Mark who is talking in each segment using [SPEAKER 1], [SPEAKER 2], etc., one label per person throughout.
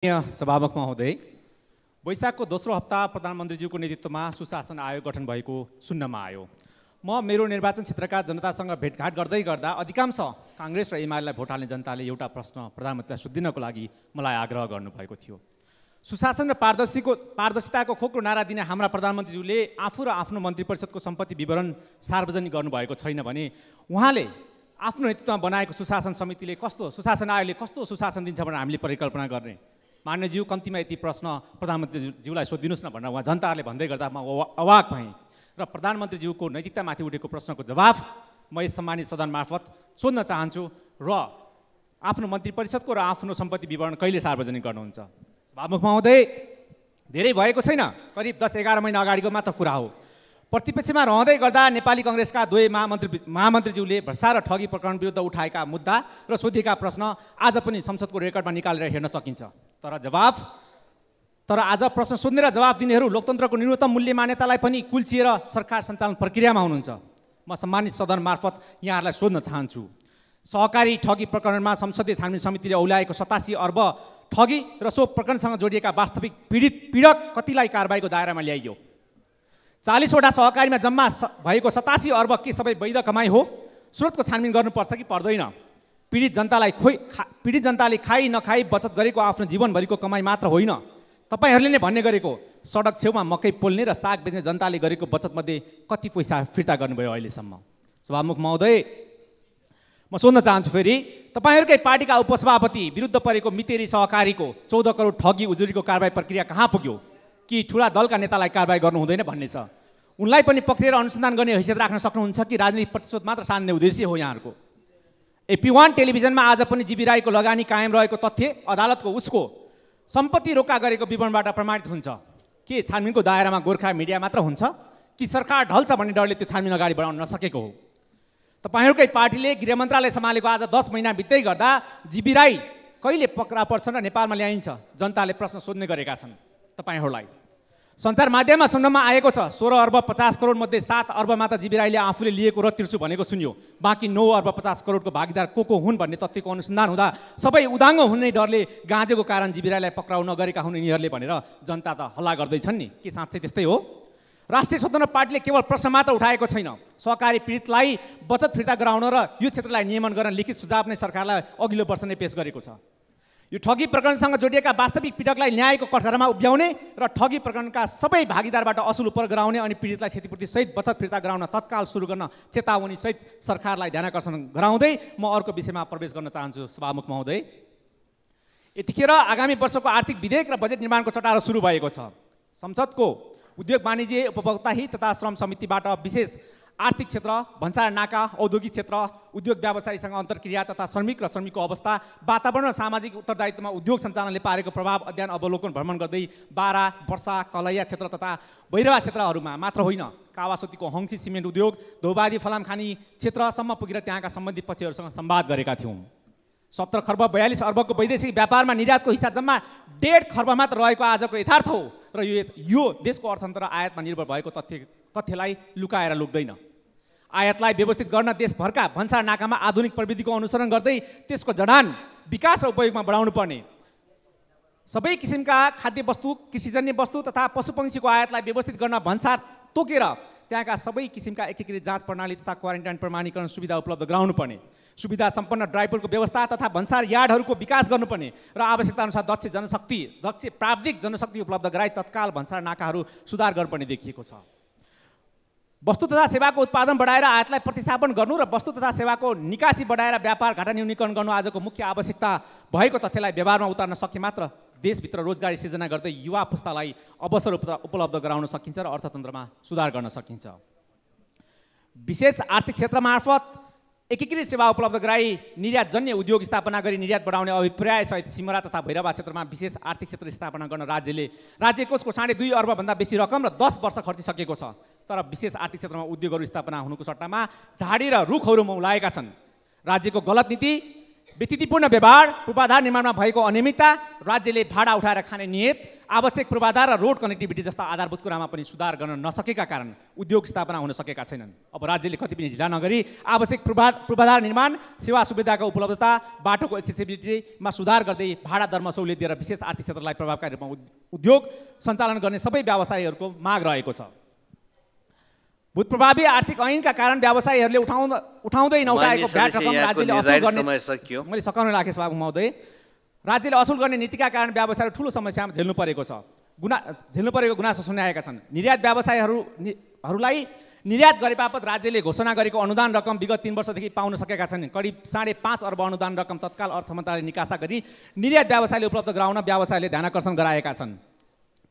[SPEAKER 1] सभामुख महोदय, वैशाखको दोस्रो हप्ता प्रधानमन्त्रीज्यूको नेतृत्वमा सुशासन आयोग गठन भएको सुन्नमा आयो। म मेरो निर्वाचन क्षेत्रका जनतासँग भेटघाट गर्दै गर्दा अधिकांश काङ्ग्रेस र एमालेलाई भोट हाल्ने जनताले एउटा प्रश्न प्रधानमन्त्रीलाई सोधिदिनको लागि मलाई आग्रह गर्नुभएको थियो। सुशासन र पारदर्शिताको खोक्रो नारा दिने हाम्रा प्रधानमन्त्रीज्यूले आफू र आफ्नो मन्त्री परिषदको सम्पत्ति विवरण सार्वजनिक गर्नुभएको छैन भने उहाँले आफ्नो नेतृत्वमा बनाएको सुशासन समितिले सुशासन आयोगले कस्तो सुशासन दिन्छ भनेर हामीले परिकल्पना गर्ने। मान्यज्यू, कम्तीमा यति प्रश्न प्रधानमन्त्रीज्यूलाई सोधिदिनुहोस् न भनेर उहाँ जनताहरूले भन्दै गर्दा म अवाक भएँ र प्रधानमन्त्रीज्यूको नैतिकतामाथि उठेको प्रश्नको जवाफ म यस सम्मानित सदन मार्फत सोध्न चाहन्छु र आफ्नो मन्त्री परिषदको र आफ्नो सम्पत्ति विवरण कहिले सार्वजनिक गर्नुहुन्छ? सभामुख महोदय, धेरै भएको छैन, करिब 10-11 महिना अगाडिको मात्र कुरा हो। प्रतिपक्षमा रहँदै गर्दा नेपाली कङ्ग्रेसका दुवै महामन्त्रीज्यूले भ्रष्टाचार र ठगी प्रकरण विरुद्ध उठाएका मुद्दा र सोधिएका प्रश्न आज पनि संसदको रेकर्डमा निकालेर हेर्न सकिन्छ। तर आज प्रश्न सोध्ने र जवाफ दिनेहरू लोकतन्त्रको न्यूनतम मूल्य मान्यतालाई पनि कुल्चिएर सरकार सञ्चालन प्रक्रियामा हुनुहुन्छ। म सम्मानित सदन मार्फत यहाँहरूलाई सोध्न चाहन्छु, सहकारी ठगी प्रकरणमा संसदीय छानबिन समितिले औल्याएको 87 अर्ब ठगी र सो प्रकरणसँग जोडिएका वास्तविक पीडक कतिलाई कारबाहीको दायरामा ल्याइयो? 40 वटा सहकारीमा जम्मा भएको 87 अर्ब के सबै वैध कमाई हो? स्रोतको छानबिन गर्नुपर्छ कि पर्दैन? पीडित जनताले खाई नखाई बचत गरेको आफ्नो जीवनभरिको कमाई मात्र होइन, तपाईँहरूले नै भन्ने गरेको सडक छेउमा मकै पोल्ने र साग बेच्ने जनताले गरेको बचतमध्ये कति पैसा फिर्ता गर्नुभयो अहिलेसम्म? सभामुख महोदय, म सोध्न चाहन्छु फेरि, तपाईँहरूकै पार्टीका उपसभापति विरुद्ध परेको मितेरी सहकारीको 14 करोड ठगी उजुरीको कारबाही प्रक्रिया कहाँ पुग्यो? कि ठुला दलका नेतालाई कारबाही गर्नु हुँदैन भन्ने छ? उनलाई पनि पक्रिएर अनुसन्धान गर्ने हैसियत राख्न सक्नुहुन्छ कि राजनीतिक प्रतिशोध मात्र सान्ने उद्देश्य हो यहाँहरूको? AP1 टेलिभिजनमा आज पनि जीबी राईको लगानी कायम रहेको तथ्य अदालतको उसको सम्पत्ति रोका गरेको विवरणबाट प्रमाणित हुन्छ। के छानबिनको दायरामा गोर्खा मिडिया मात्र हुन्छ कि सरकार ढल्छ भन्ने डरले त्यो छानबिन अगाडि बढाउन नसकेको हो? तपाईँहरूकै पार्टीले गृह मन्त्रालय सम्हालेको आज 10 महिना बित्दै गर्दा जीबी राई कहिले पक्रा पर्छन् र नेपालमा ल्याइन्छ? जनताले प्रश्न सोध्ने गरेका छन् तपाईँहरूलाई। सञ्चार माध्यममा सुन्नमा आएको छ 16 अर्ब 50 करोड मध्ये 7 अर्ब मात्र जीबी राईले आफूले लिएको र तिर्छु भनेको सुन्यो। बाँकी 9 अर्ब 50 करोडको भागीदार को हुन् भन्ने तथ्यको अनुसन्धान हुँदा सबै उदाङ्गो हुने डरले गाँजेको कारण जीबी राईलाई पक्राउ नगरेका हुन् यिनीहरूले भनेर जनता त हल्ला गर्दैछन् नि। के साँच्चै त्यस्तै हो? राष्ट्रिय स्वतन्त्र पार्टीले केवल प्रश्न मात्र उठाएको छैन, सहकारी पीडितलाई बचत फिर्ता गराउन र यो क्षेत्रलाई नियमन गर्न लिखित सुझाव नै सरकारलाई अघिल्लो वर्ष नै पेश गरेको छ। यो ठगी प्रकरणसँग जोडिएका वास्तविक पीडकलाई न्यायको कठघरामा उभ्याउने र ठगी प्रकरणका सबै भागीदारबाट असुल उपर गराउने अनि पीडितलाई क्षतिपूर्ति सहित बचत फिर्ता गराउन तत्काल सुरु गर्न चेतावनी सहित सरकारलाई ध्यानाकर्षण गराउँदै म अर्को विषयमा प्रवेश गर्न चाहन्छु। सभामुख महोदय, यतिखेर आगामी वर्षको आर्थिक विधेयक र बजेट निर्माणको चटारो सुरु भएको छ। संसदको उद्योग वाणिज्य उपभोक्ता हित तथा श्रम समितिबाट विशेष आर्थिक क्षेत्र, भन्सार नाका, औद्योगिक क्षेत्र, उद्योग व्यवसायीसँग अन्तर्क्रिया तथा श्रमिक र श्रमिकको अवस्था, वातावरण र सामाजिक उत्तरदायित्वमा उद्योग सञ्चालनले पारेको प्रभाव अध्ययन अवलोकन भ्रमण गर्दै बारा, वर्षा, कलैया क्षेत्र तथा भैरवा क्षेत्रहरूमा मात्र होइन, कावासोतीको हङ्सी सिमेन्ट उद्योग, धोबादी फलामखानी क्षेत्रसम्म पुगेर त्यहाँका सम्बन्धित पक्षहरूसँग संवाद गरेका थियौँ। 17 खर्ब 42 अर्बको वैदेशिक व्यापारमा निर्यातको हिस्सा जम्मा 1.5 खर्ब मात्र रहेको आजको यथार्थ हो र यो देशको अर्थतन्त्र आयातमा निर्भर भएको तथ्यलाई लुकाएर लुक्दैन। आयातलाई व्यवस्थित गर्न देशभरका भन्सार नाकामा आधुनिक प्रविधिको अनुसरण गर्दै त्यसको जडान, विकास र उपयोगमा बढाउनु पर्ने, सबै किसिमका खाद्य वस्तु, कृषिजन्य वस्तु तथा पशुपक्षीको आयातलाई व्यवस्थित गर्न भन्सार तोकेर त्यहाँका सबै किसिमका एकीकृत जाँच प्रणाली तथा क्वारेन्टाइन प्रमाणीकरण सुविधा उपलब्ध गराउनु पर्ने, सुविधा सम्पन्न ड्राइभरको व्यवस्था तथा भन्सार यार्डहरूको विकास गर्नुपर्ने र आवश्यकता अनुसार दक्ष प्राविधिक जनशक्ति उपलब्ध गराई तत्काल भन्सार नाकाहरू सुधार गर्नुपर्ने देखिएको छ। वस्तु तथा सेवाको उत्पादन बढाएर आयातलाई प्रतिस्थापन गर्नु र वस्तु तथा सेवाको निकासी बढाएर व्यापार घाटा न्यूनीकरण गर्नु आजको मुख्य आवश्यकता भएको तथ्यलाई व्यवहारमा उतार्न सके मात्र देशभित्र रोजगारी सिर्जना गर्दै युवा पुस्तालाई अवसर उपलब्ध गराउन सकिन्छ र अर्थतन्त्रमा सुधार गर्न सकिन्छ। विशेष आर्थिक क्षेत्र मार्फत एकीकृत सेवा उपलब्ध गराई निर्यातजन्य उद्योग स्थापना गरी निर्यात बढाउने अभिप्रायसहित सिमरा तथा भैरवा क्षेत्रमा विशेष आर्थिक क्षेत्र स्थापना गर्न राज्य कोषको 2.5 अर्बभन्दा बेसी रकम र 10 वर्ष खर्चिसकेको छ। तर विशेष आर्थिक क्षेत्रमा उद्योगहरू स्थापना हुनुको सट्टामा झाडी र रुखहरू मौलाएका छन्। राज्यको गलत नीति व्यतिथिपूर्ण व्यवहार, पूर्वाधार निर्माणमा भएको अनियमितता, राज्यले भाडा उठाएर खाने नियत, आवश्यक पूर्वाधार र रोड कनेक्टिभिटी जस्ता आधारभूत कुरामा पनि सुधार गर्न नसकेका कारण उद्योग स्थापना हुन सकेका छैनन्। अब राज्यले कति पनि ढिला नगरी आवश्यक पूर्वाधार निर्माण, सेवा सुविधाको उपलब्धता, बाटोको एक्सेसिबिलिटीमा सुधार गर्दै भाडा दरमा सहुलियत दिएर विशेष आर्थिक क्षेत्रलाई प्रभावकारी रूपमा उद्योग सञ्चालन गर्ने सबै व्यवसायीहरूको माग रहेको छ। भूतप्रभावी आर्थिक ऐनका कारण व्यवसायीहरूले उठाउँदै नउठाएको भ्याट रकम राज्यले असुल गर्ने, मैले सकाउन राखेँ सभामुख महोदय, राज्यले असुल गर्ने नीतिका कारण व्यवसायहरू ठुलो समस्यामा झेल्नु परेको छ, झेल्नु परेको गुनासो सुनाएका छन्। निर्यात व्यवसायीहरूलाई निर्यात गरे बापत राज्यले घोषणा गरेको अनुदान रकम विगत 3 वर्षदेखि पाउन सकेका छन्। करिब 5.5 अर्ब अनुदान रकम तत्काल अर्थ मन्त्रालयले निकासा गरी निर्यात व्यवसायले उपलब्ध गराउन व्यवसायले ध्यानाकर्षण गराएका छन्।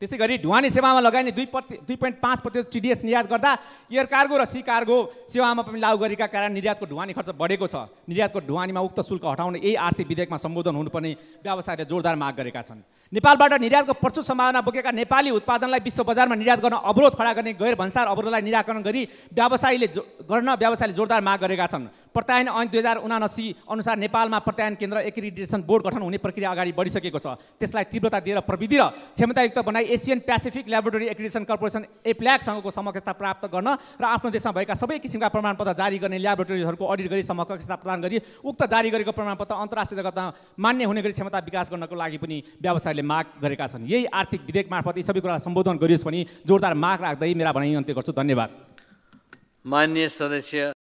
[SPEAKER 1] त्यसै गरी ढुवानी सेवामा लगाइने 2.5% TDS निर्यात गर्दा एयर कार्गो र सी कार्गो सेवामा पनि लागू गरेका कारण निर्यातको ढुवानी खर्च बढेको छ। निर्यातको ढुवानीमा उक्त शुल्क हटाउने यही आर्थिक विधेयकमा सम्बोधन हुनुपर्ने व्यवसायले जोरदार माग गरेका छन्। नेपालबाट निर्यातको प्रचुर सम्भावना बोकेका नेपाली उत्पादनलाई विश्व बजारमा निर्यात गर्न अवरोध खडा गर्ने गैर भन्सार अवरोधलाई निराकरण गरी व्यवसायले जोरदार माग गरेका छन्। प्रत्यायन ऐन 2079 अनुसार नेपालमा प्रत्यायन केन्द्र एक्रिडिटेसन बोर्ड गठन हुने प्रक्रिया अगाडि बढिसकेको छ। त्यसलाई तीव्रता दिएर प्रविधि र क्षमतायुक्त बनाई Asian Pacific laboratory accreditation corporation एप्ल्याकसँगको समकक्षता प्राप्त गर्न र आफ्नो देशमा भएका सबै किसिमका प्रमाणपत्र जारी गर्ने ल्याबोरेटरीहरूको अडिट गरी समकक्षता प्रदान गरी उक्त जारी गरेको प्रमाणपत्र अन्तर्राष्ट्रिय जगतमा मान्य हुने गरी क्षमता विकास गर्नको लागि पनि व्यवसायले माग गरेका छन्। यही आर्थिक विधेयक मार्फत यी सबै कुरालाई सम्बोधन गरियोस् पनि जोरदार माग राख्दै मेरा भनाइ अन्त्य गर्छु। धन्यवाद।
[SPEAKER 2] माननीय सदस्य